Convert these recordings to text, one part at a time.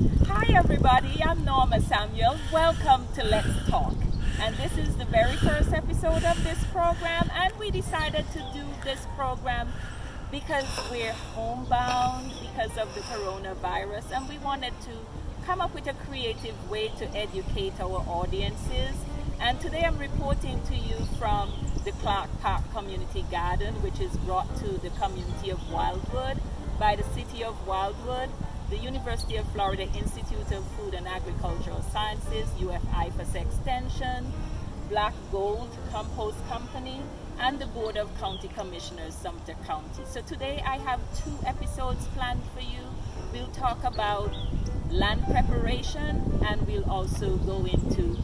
Hi everybody, I'm Norma Samuel. Welcome to Let's Talk. And this is the very first episode of this program, and we decided to do this program because we're homebound because of the coronavirus, and we wanted to come up with a creative way to educate our audiences. And today I'm reporting to you from the Clark Park Community Garden, which is brought to the community of Wildwood by the City of Wildwood, the University of Florida Institute of Food and Agricultural Sciences, UF-IFAS Extension, Black Gold Compost Company, and the Board of County Commissioners, Sumter County. So today I have 2 episodes planned for you. We'll talk about land preparation, and we'll also go into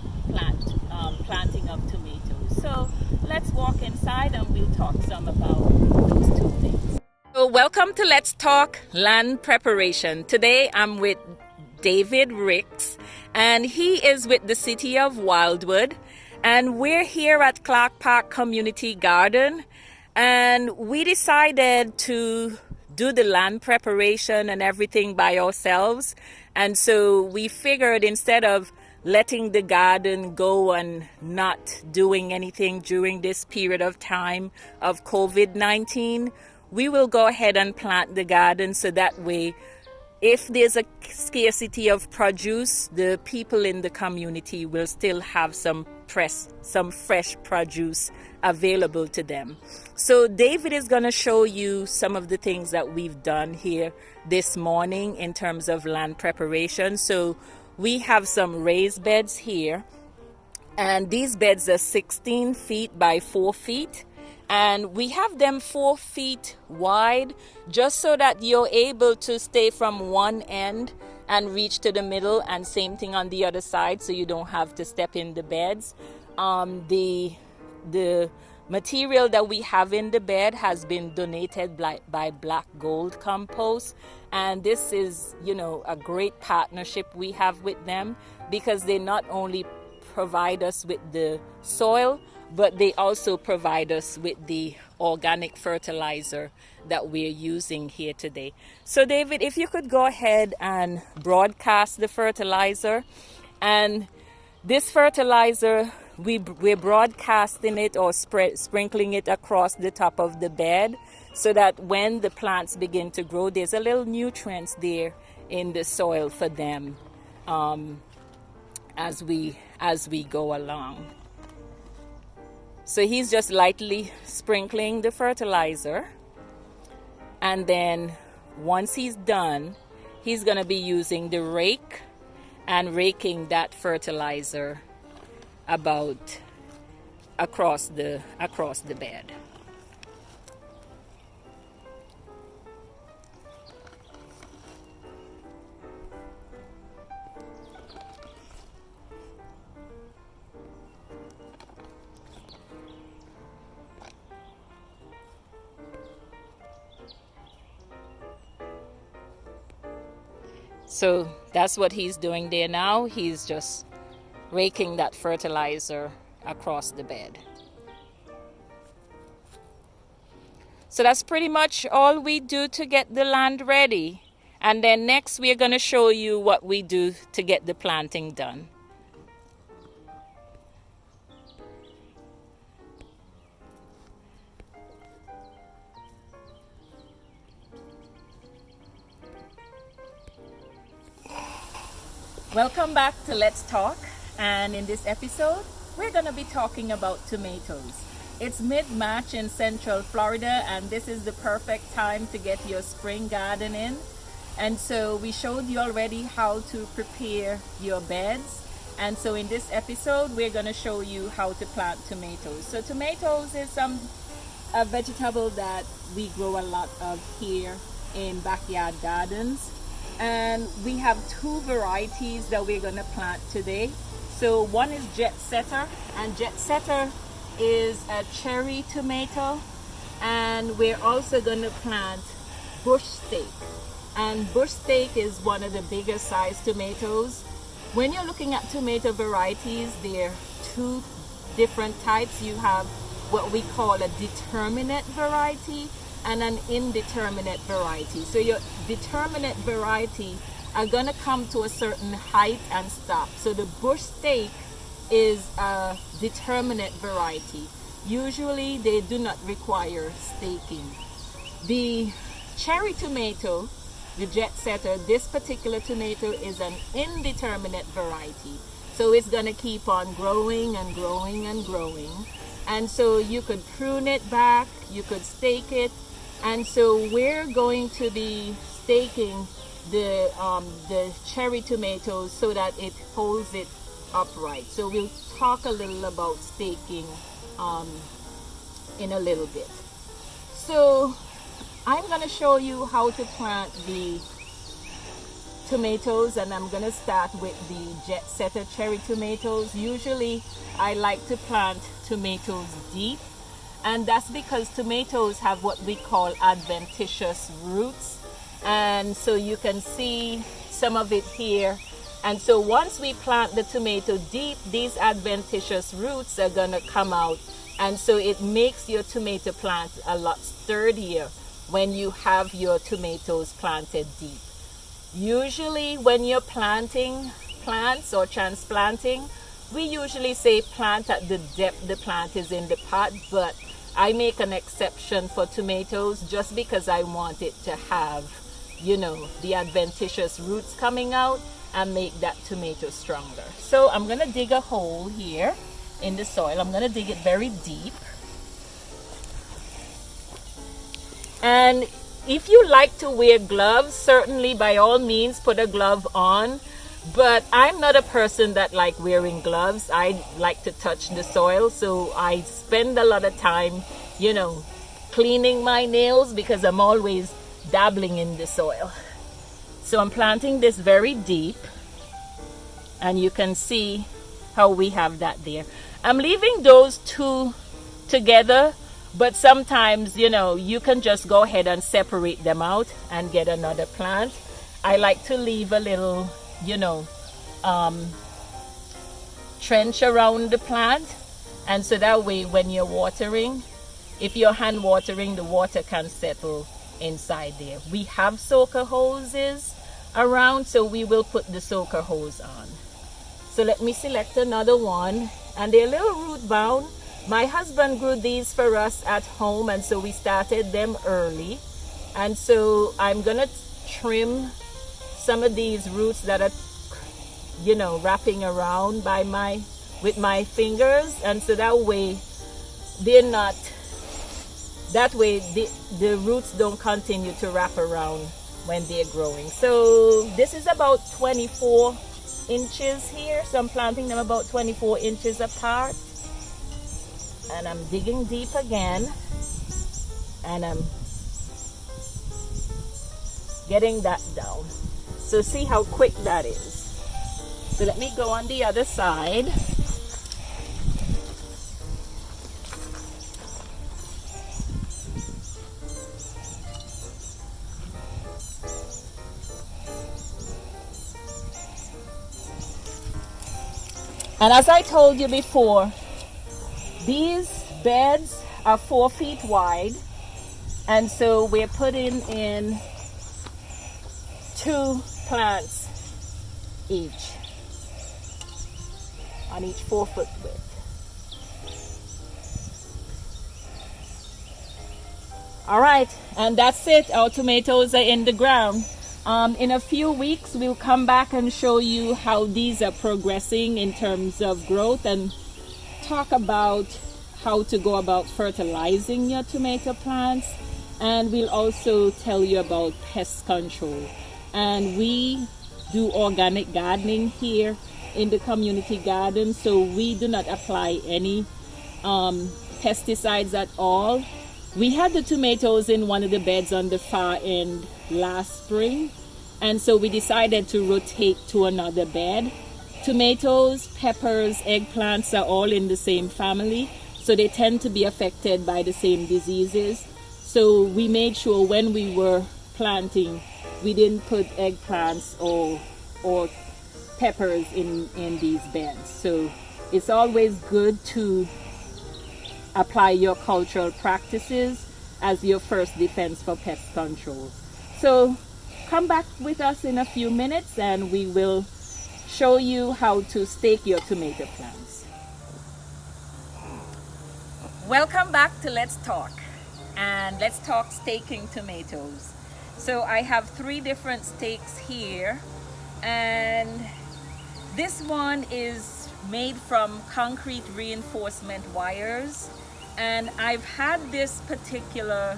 planting of tomatoes. So let's walk inside and we'll talk some about those 2 things. So welcome to Let's Talk Land Preparation. Today I'm with David Ricks, and he is with the City of Wildwood, and we're here at Clark Park Community Garden, and we decided to do the land preparation and everything by ourselves. And so we figured, instead of letting the garden go and not doing anything during this period of time of COVID-19, we will go ahead and plant the garden, so that way, if there's a scarcity of produce, the people in the community will still have some fresh produce available to them. So David is going to show you some of the things that we've done here this morning in terms of land preparation. So we have some raised beds here, and these beds are 16 feet by 4 feet. And we have them 4 feet wide, just so that you're able to stay from one end and reach to the middle, and same thing on the other side, so you don't have to step in the beds. The material that we have in the bed has been donated by Black Gold Compost, and this is, a great partnership we have with them, because they not only provide us with the soil, but they also provide us with the organic fertilizer that we're using here today. So David, if you could go ahead and broadcast the fertilizer. And this fertilizer, we're broadcasting it or sprinkling it across the top of the bed, so that when the plants begin to grow, there's a little nutrients there in the soil for them as we go along. So he's just lightly sprinkling the fertilizer, and then once he's done, he's going to be using the rake and raking that fertilizer about across the bed. So that's what he's doing there now. He's just raking that fertilizer across the bed. So that's pretty much all we do to get the land ready. And then next we're going to show you what we do to get the planting done. Welcome back to Let's Talk, and in this episode we're going to be talking about tomatoes. It's mid-March in Central Florida, and this is the perfect time to get your spring garden in. And so we showed you already how to prepare your beds, and so in this episode we're going to show you how to plant tomatoes. So tomatoes is a vegetable that we grow a lot of here in backyard gardens. And we have 2 varieties that we're going to plant today. So one is Jet Setter, and Jet Setter is a cherry tomato. And we're also going to plant Bush Steak. And Bush Steak is one of the bigger size tomatoes. When you're looking at tomato varieties, there are 2 different types. You have what we call a determinate variety and an indeterminate variety. So your determinate variety are gonna come to a certain height and stop. So the bush steak is a determinate variety. Usually they do not require staking. The cherry tomato, the jet setter, this particular tomato is an indeterminate variety. So it's gonna keep on growing and growing and growing. And so you could prune it back, you could stake it. And so we're going to be staking the cherry tomatoes so that it holds it upright. So we'll talk a little about staking in a little bit. So I'm going to show you how to plant the tomatoes, and I'm going to start with the jet setter cherry tomatoes. Usually I like to plant tomatoes deep, and that's because tomatoes have what we call adventitious roots, and so you can see some of it here. And so once we plant the tomato deep, these adventitious roots are going to come out, and so it makes your tomato plant a lot sturdier when you have your tomatoes planted deep. Usually when you're planting plants or transplanting, we usually say plant at the depth the plant is in the pot, but I make an exception for tomatoes just because I want it to have, you know, the adventitious roots coming out and make that tomato stronger. So I'm going to dig a hole here in the soil. I'm going to dig it very deep. And if you like to wear gloves, certainly by all means put a glove on. But I'm not a person that like wearing gloves. I like to touch the soil, so I spend a lot of time, you know, cleaning my nails because I'm always dabbling in the soil. So I'm planting this very deep, and you can see how we have that there. I'm leaving those two together, but sometimes, you know, you can just go ahead and separate them out and get another plant. I like to leave a little, you know, trench around the plant, and so that way when you're watering, if you're hand watering, the water can settle inside there. We have soaker hoses around, so we will put the soaker hose on. So let me select another one, and they're a little root bound. My husband grew these for us at home, and so we started them early. And so I'm gonna trim some of these roots that are, you know, wrapping around with my fingers, and so that way they're not, that way the roots don't continue to wrap around when they're growing. So this is about 24 inches here, so I'm planting them about 24 inches apart. And I'm digging deep again, and I'm getting that down. So see how quick that is. So let me go on the other side. And as I told you before, these beds are 4 feet wide, and so we're putting in 2 plants each on each 4 foot width. All right, and that's it. Our tomatoes are in the ground. In a few weeks, we'll come back and show you how these are progressing in terms of growth, and talk about how to go about fertilizing your tomato plants, and we'll also tell you about pest control. And we do organic gardening here in the community garden, so we do not apply any pesticides at all. We had the tomatoes in one of the beds on the far end last spring, and so we decided to rotate to another bed. Tomatoes, peppers, eggplants are all in the same family, so they tend to be affected by the same diseases. So we made sure when we were planting, we didn't put eggplants or peppers in these beds. So it's always good to apply your cultural practices as your first defense for pest control. So come back with us in a few minutes and we will show you how to stake your tomato plants. Welcome back to Let's Talk, and let's talk staking tomatoes. So I have 3 different stakes here, and this one is made from concrete reinforcement wires, and I've had this particular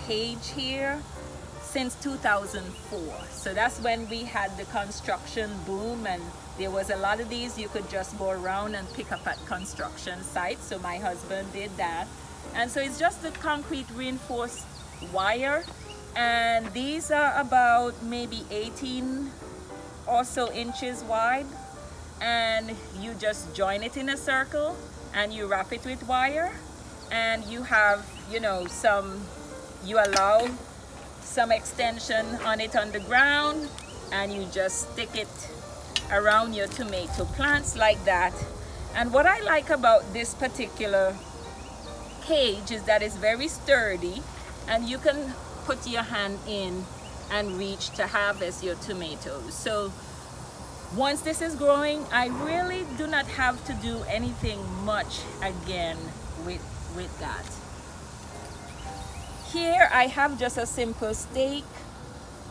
cage here since 2004. So that's when we had the construction boom, and there was a lot of these you could just go around and pick up at construction sites. So my husband did that, and so it's just the concrete reinforced wire, and these are about maybe 18 or so inches wide, and you just join it in a circle and you wrap it with wire, and you have, you know, you allow some extension on it on the ground, and you just stick it around your tomato plants like that. And what I like about this particular cage is that it's very sturdy, and you can put your hand in and reach to harvest your tomatoes. So once this is growing, I really do not have to do anything much again with that. Here I have just a simple stake,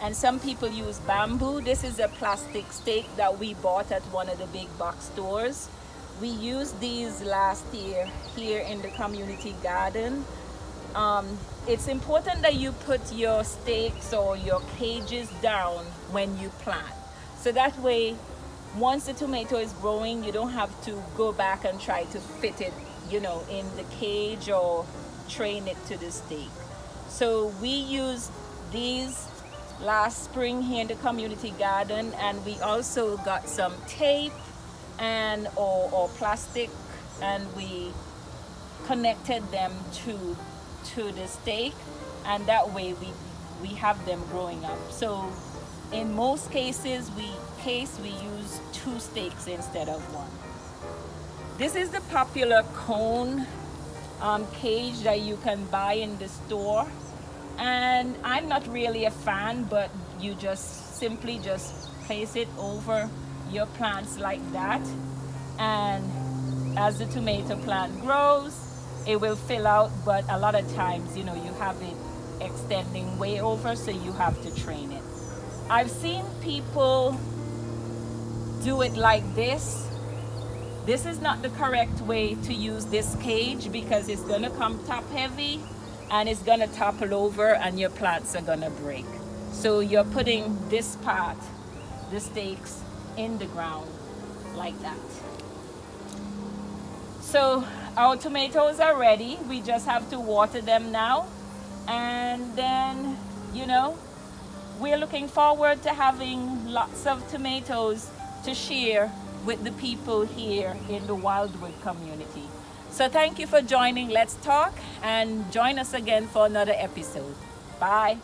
and some people use bamboo. This is a plastic stake that we bought at one of the big box stores. We used these last year here in the community garden. It's important that you put your stakes or your cages down when you plant. So that way, once the tomato is growing, you don't have to go back and try to fit it, you know, in the cage or train it to the stake. So we used these last spring here in the community garden, and we also got some tape and or plastic, and we connected them to the stake, and that way we have them growing up. So in most cases we use 2 stakes instead of 1. This is the popular cone cage that you can buy in the store, and I'm not really a fan, but you just simply just place it over your plants like that, and as the tomato plant grows it will fill out, but a lot of times, you know, you have it extending way over, so you have to train it. I've seen people do it like this. This is not the correct way to use this cage, because it's gonna come top heavy and it's gonna topple over and your plants are gonna break. So you're putting this part, the stakes, in the ground like that. So our tomatoes are ready. We just have to water them now, and then, you know, we're looking forward to having lots of tomatoes to share with the people here in the Wildwood community. So thank you for joining Let's Talk, and join us again for another episode. Bye.